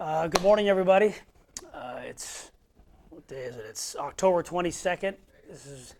Good morning, everybody. What day is it? It's October 22nd. This is,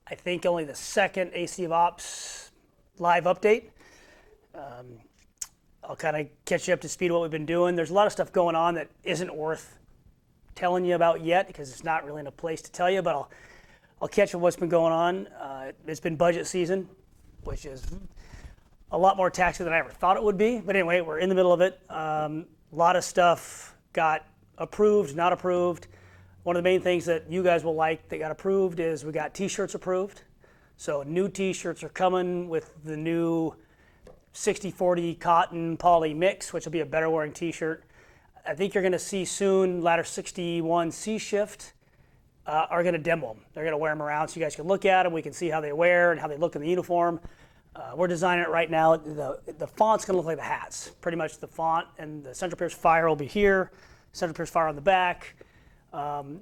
I think, only the second AC of Ops live update. I'll kind of catch you up to speed what we've been doing. There's a lot of stuff going on that isn't worth telling you about yet because it's not really in a place to tell you, but I'll catch you what's been going on. It's been budget season, which is a lot more taxing than I ever thought it would be. But anyway, we're in the middle of it. A lot of stuff got approved, not approved. One of the main things that you guys will like that got approved is we got t-shirts approved. So new t-shirts are coming with the new 60-40 cotton poly mix, which will be a better wearing t-shirt. I think you're going to see soon Ladder 61 C Shift are going to demo them. They're going to wear them around so you guys can look at them. We can see how they wear and how they look in the uniform. We're designing it right now. The font's going to look like the hats. Pretty much the font and the Central Pierce Fire will be here. Central Pierce Fire on the back. Kind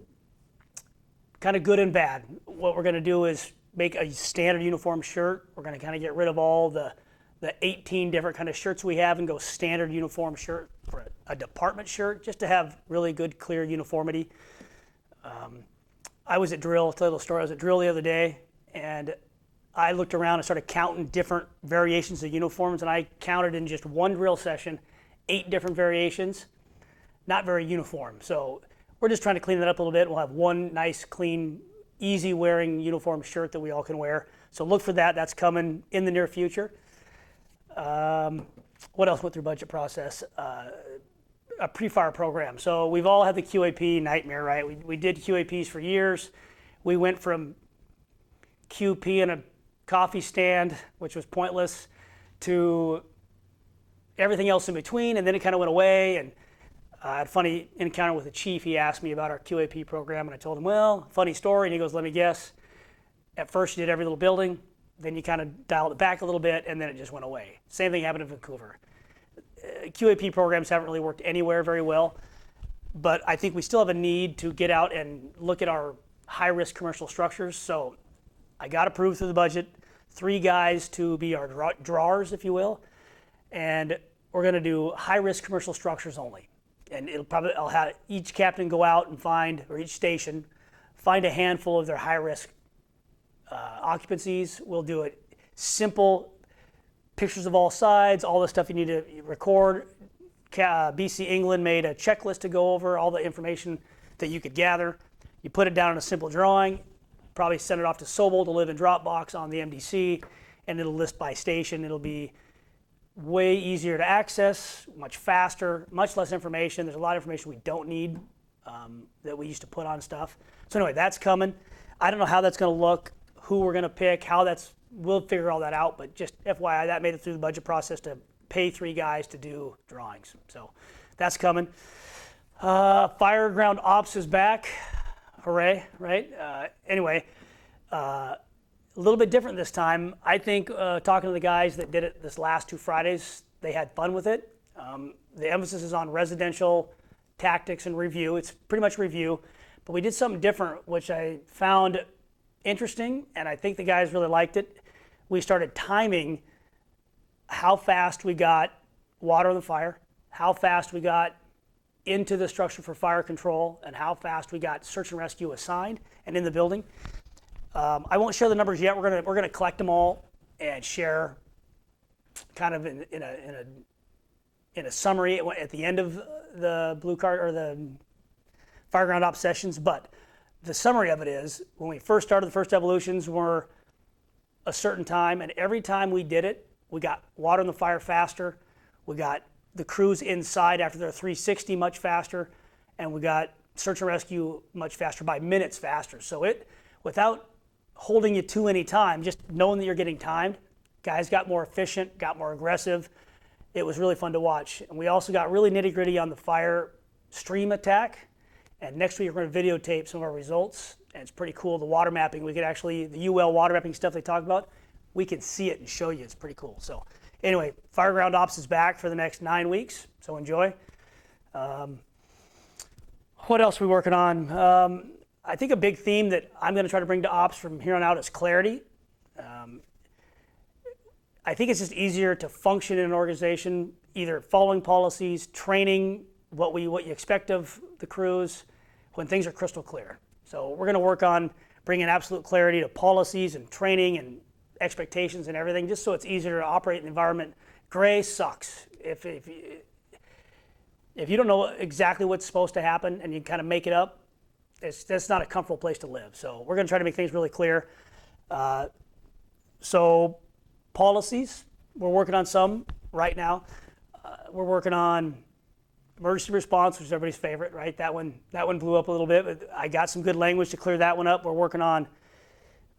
of good and bad. What we're going to do is make a standard uniform shirt. We're going to kind of get rid of all the 18 different kind of shirts we have and go standard uniform shirt for a department shirt, just to have really good, clear uniformity. I was at drill. I'll tell you a little story. I was at drill the other day, and I looked around and started counting different variations of uniforms, and I counted in just one drill session 8 different variations. Not very uniform. So we're just trying to clean that up a little bit. We'll have one nice, clean, easy wearing uniform shirt that we all can wear. So look for that. That's coming in the near future. What else went through budget process? A pre-fire program. So we've all had the QAP nightmare, right? We did QAPs for years. We went from QP in a coffee stand, which was pointless, to everything else in between, and then it kind of went away. And I had a funny encounter with the chief. He asked me about our QAP program, and I told him, well, funny story. And he goes, let me guess. At first you did every little building, then you kind of dialed it back a little bit, and then it just went away. Same thing happened in Vancouver. QAP programs haven't really worked anywhere very well, but I think we still have a need to get out and look at our high-risk commercial structures. So I got approved through the budget, 3 guys to be our drawers, if you will, and we're going to do high-risk commercial structures only. And I'll have each captain go out and find, or each station, find a handful of their high-risk occupancies. We'll do it simple, pictures of all sides, all the stuff you need to record. BC England made a checklist to go over all the information that you could gather. You put it down in a simple drawing, probably send it off to Sobel to live in Dropbox on the MDC, and it'll list by station. It'll be way easier to access, much faster, much less information. There's a lot of information we don't need that we used to put on stuff. So anyway, that's coming. I don't know how that's going to look, who we're going to pick, we'll figure all that out, but just FYI, that made it through the budget process to pay 3 guys to do drawings. So that's coming. Fireground Ops is back. Hooray, right? Anyway, a little bit different this time. I think talking to the guys that did it this last 2 Fridays, they had fun with it. The emphasis is on residential tactics and review. It's pretty much review, but we did something different, which I found interesting, and I think the guys really liked it. We started timing how fast we got water on the fire, how fast we got into the structure for fire control, and how fast we got search and rescue assigned and in the building. I won't share the numbers yet. We're gonna collect them all and share kind of in a summary at the end of the blue card or the Fireground Ops sessions. But the summary of it is, when we first started, the first evolutions were a certain time, and every time we did it, we got water in the fire faster, we got the crews inside after their 360 much faster, and we got search and rescue much faster, by minutes faster. So it, without holding you to any time, just knowing that you're getting timed, guys got more efficient, got more aggressive. It was really fun to watch. And we also got really nitty gritty on the fire stream attack. And next week we're going to videotape some of our results. And it's pretty cool. The water mapping, we could actually, the UL water mapping stuff they talked about, we can see it and show you. It's pretty cool. So anyway, Fireground Ops is back for the next 9 weeks. So enjoy. What else are we working on? I think a big theme that I'm going to try to bring to Ops from here on out is clarity. I think it's just easier to function in an organization, either following policies, training what you expect of the crews when things are crystal clear. So we're going to work on bringing absolute clarity to policies and training and expectations and everything, just so it's easier to operate in the environment. Gray sucks. If you don't know exactly what's supposed to happen and you kind of make it up, that's not a comfortable place to live. So we're going to try to make things really clear. So policies, we're working on some right now. We're working on emergency response, which is everybody's favorite, right? That one blew up a little bit, but I got some good language to clear that one up. We're working on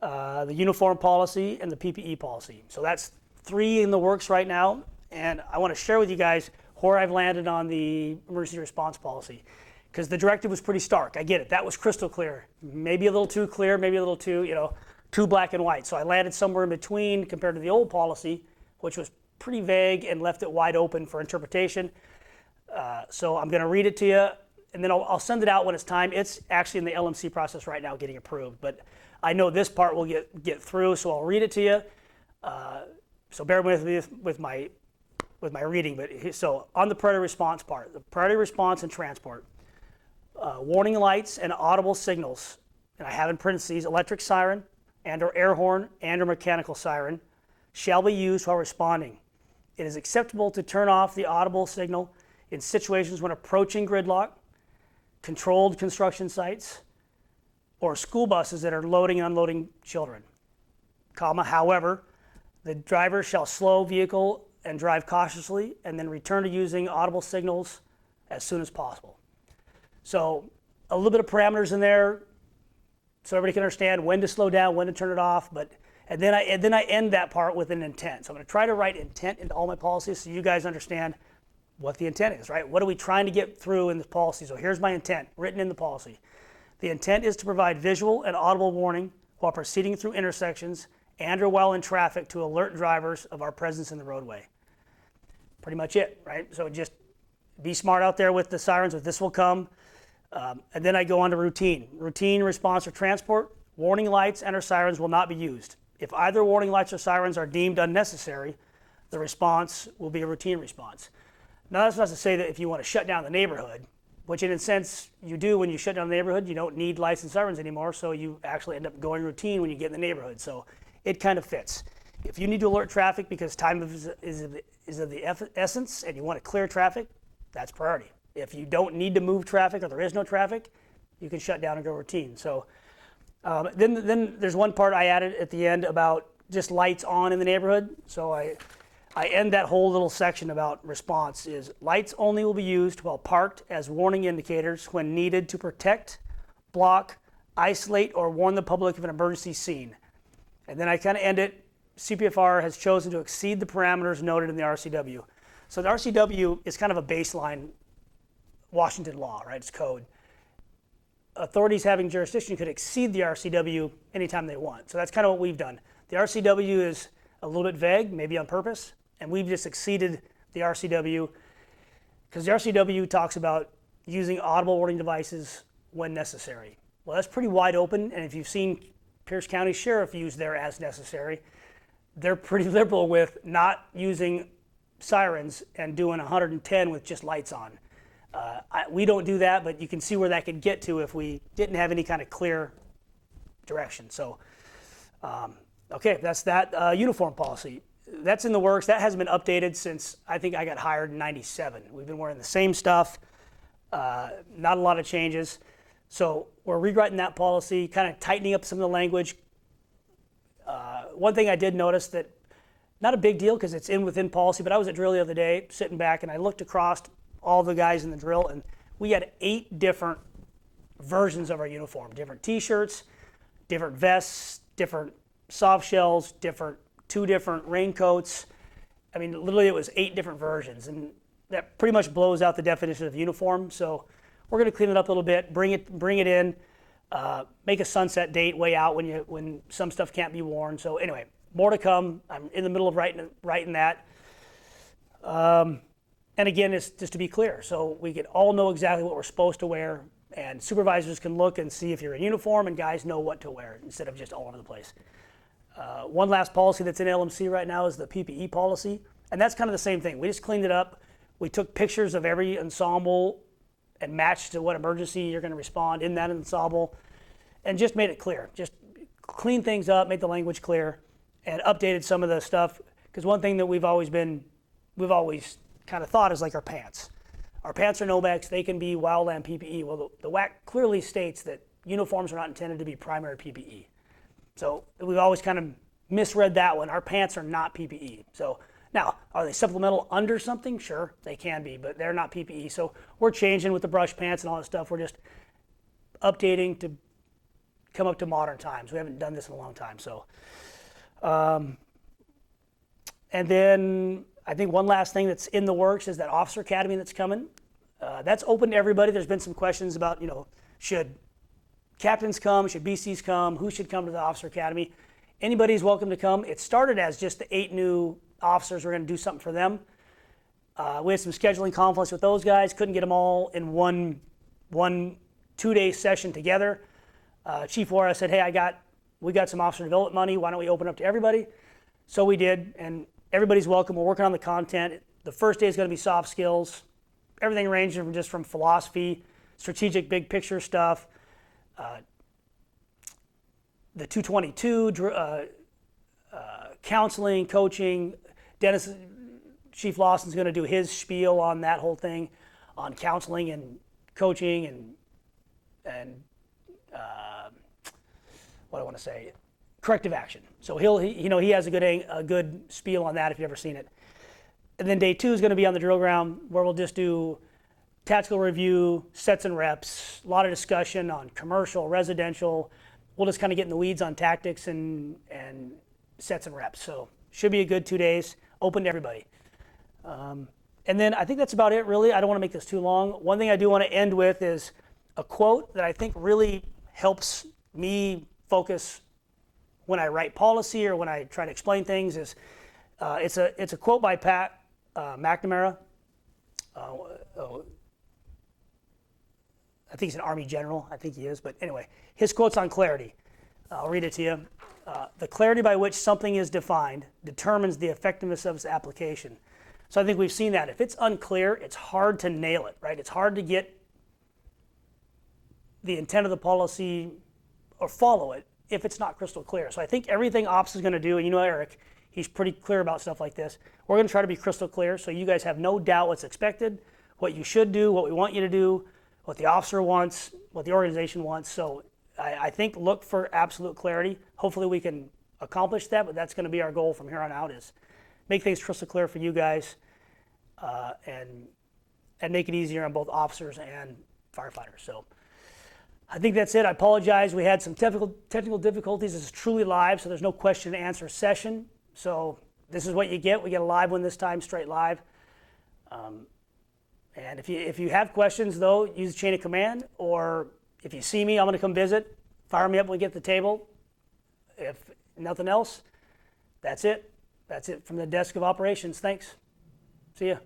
the uniform policy and the PPE policy. So that's 3 in the works right now, and I want to share with you guys where I've landed on the emergency response policy, because the directive was pretty stark. I get it. That was crystal clear. Maybe a little too clear, maybe a little too black and white. So I landed somewhere in between compared to the old policy, which was pretty vague and left it wide open for interpretation. So I'm going to read it to you, and then I'll send it out when it's time. It's actually in the LMC process right now getting approved, but I know this part will get through, so I'll read it to you. So bear with me with my reading. But so on the priority response part, the priority response and transport, warning lights and audible signals, and I have in parentheses electric siren and/or air horn and/or mechanical siren, shall be used while responding. It is acceptable to turn off the audible signal in situations when approaching gridlock, controlled construction sites, or school buses that are loading and unloading children, however, the driver shall slow vehicle and drive cautiously and then return to using audible signals as soon as possible. So a little bit of parameters in there so everybody can understand when to slow down, when to turn it off, and then I end that part with an intent. So I'm going to try to write intent into all my policies so you guys understand what the intent is, right? What are we trying to get through in this policy? So here's my intent written in the policy. The intent is to provide visual and audible warning while proceeding through intersections and or while in traffic to alert drivers of our presence in the roadway. Pretty much it, right? So just be smart out there with the sirens, with this will come. And then I go on to routine. Routine response or transport, warning lights and or sirens will not be used. If either warning lights or sirens are deemed unnecessary, the response will be a routine response. Now that's not to say that if you want to shut down the neighborhood, which in a sense you do when you shut down the neighborhood, you don't need lights and sirens anymore, so you actually end up going routine when you get in the neighborhood. So it kind of fits. If you need to alert traffic because time is of the essence and you want to clear traffic, that's priority. If you don't need to move traffic or there is no traffic, you can shut down and go routine. So then there's one part I added at the end about just lights on in the neighborhood. So I end that whole little section about response is lights only will be used while parked as warning indicators when needed to protect, block, isolate, or warn the public of an emergency scene. And then I kind of end it, CPFR has chosen to exceed the parameters noted in the RCW. So the RCW is kind of a baseline Washington law, right? It's code. Authorities having jurisdiction could exceed the RCW anytime they want. So that's kind of what we've done. The RCW is a little bit vague, maybe on purpose, and we've just exceeded the RCW because the RCW talks about using audible warning devices when necessary. Well, that's pretty wide open, and if you've seen Pierce County Sheriff use their as necessary, they're pretty liberal with not using sirens and doing 110 with just lights on. We don't do that, but you can see where that could get to if we didn't have any kind of clear direction. So, okay, that's that. Uniform policy. That's in the works. That hasn't been updated since I think I got hired in '97. We've been wearing the same stuff, not a lot of changes. So we're rewriting that policy, kind of tightening up some of the language. One thing I did notice that, not a big deal because it's within policy, but I was at drill the other day sitting back and I looked across all the guys in the drill and we had 8 different versions of our uniform, different t-shirts, different vests, different soft shells, 2 different raincoats. I mean, literally it was 8 different versions, and that pretty much blows out the definition of uniform. So we're going to clean it up a little bit, bring it in, make a sunset date way out when some stuff can't be worn. So anyway, more to come. I'm in the middle of writing that. And again, it's just to be clear, so we can all know exactly what we're supposed to wear, and supervisors can look and see if you're in uniform, and guys know what to wear instead of just all over the place. One last policy that's in LMC right now is the PPE policy, and that's kind of the same thing. We just cleaned it up. We took pictures of every ensemble and matched to what emergency you're going to respond in that ensemble, and just made it clear. Just cleaned things up, made the language clear, and updated some of the stuff. Because one thing that we've always kind of thought is like our pants. Our pants are Nomex, they can be wildland PPE. Well, the WAC clearly states that uniforms are not intended to be primary PPE. So we've always kind of misread that one. Our pants are not PPE. So now, are they supplemental under something? Sure, they can be, but they're not PPE. So we're changing with the brush pants and all that stuff. We're just updating to come up to modern times. We haven't done this in a long time. So, and then I think one last thing that's in the works is that Officer Academy that's coming. That's open to everybody. There's been some questions about, should captains come, should BCs come, who should come to the Officer Academy? Anybody's welcome to come. It started as just the 8 new officers. We're going to do something for them. We had some scheduling conflicts with those guys. Couldn't get them all in one 2-day session together. Chief Wara said, hey, we got some officer development money. Why don't we open up to everybody? So we did, and everybody's welcome. We're working on the content. The first day is going to be soft skills. Everything ranging from philosophy, strategic big picture stuff, the 222, counseling, coaching. Chief Lawson's going to do his spiel on that whole thing, on counseling and coaching and what I want to say, corrective action. So he has a good spiel on that if you've ever seen it. And then day 2 is going to be on the drill ground, where we'll just do tactical review, sets and reps, a lot of discussion on commercial, residential. We'll just kind of get in the weeds on tactics and sets and reps. So should be a good 2 days, open to everybody. And then I think that's about it, really. I don't want to make this too long. One thing I do want to end with is a quote that I think really helps me focus when I write policy or when I try to explain things. It's a quote by Pat McNamara. I think he's an Army general. I think he is. But anyway, his quote's on clarity. I'll read it to you. The clarity by which something is defined determines the effectiveness of its application. So I think we've seen that. If it's unclear, it's hard to nail it, right? It's hard to get the intent of the policy or follow it if it's not crystal clear. So I think everything Ops is going to do, and Eric, he's pretty clear about stuff like this. We're going to try to be crystal clear so you guys have no doubt what's expected, what you should do, what we want you to do, what the officer wants, what the organization wants. So I think look for absolute clarity. Hopefully we can accomplish that, but that's going to be our goal from here on out, is make things crystal clear for you guys and make it easier on both officers and firefighters. So I think that's it. I apologize. We had some technical difficulties. This is truly live, so there's no question and answer session. So this is what you get. We get a live one this time, straight live. And if you have questions, though, use the chain of command, or if you see me, I'm going to come visit. Fire me up when we get to the table. If nothing else, that's it. That's it from the desk of operations. Thanks. See ya.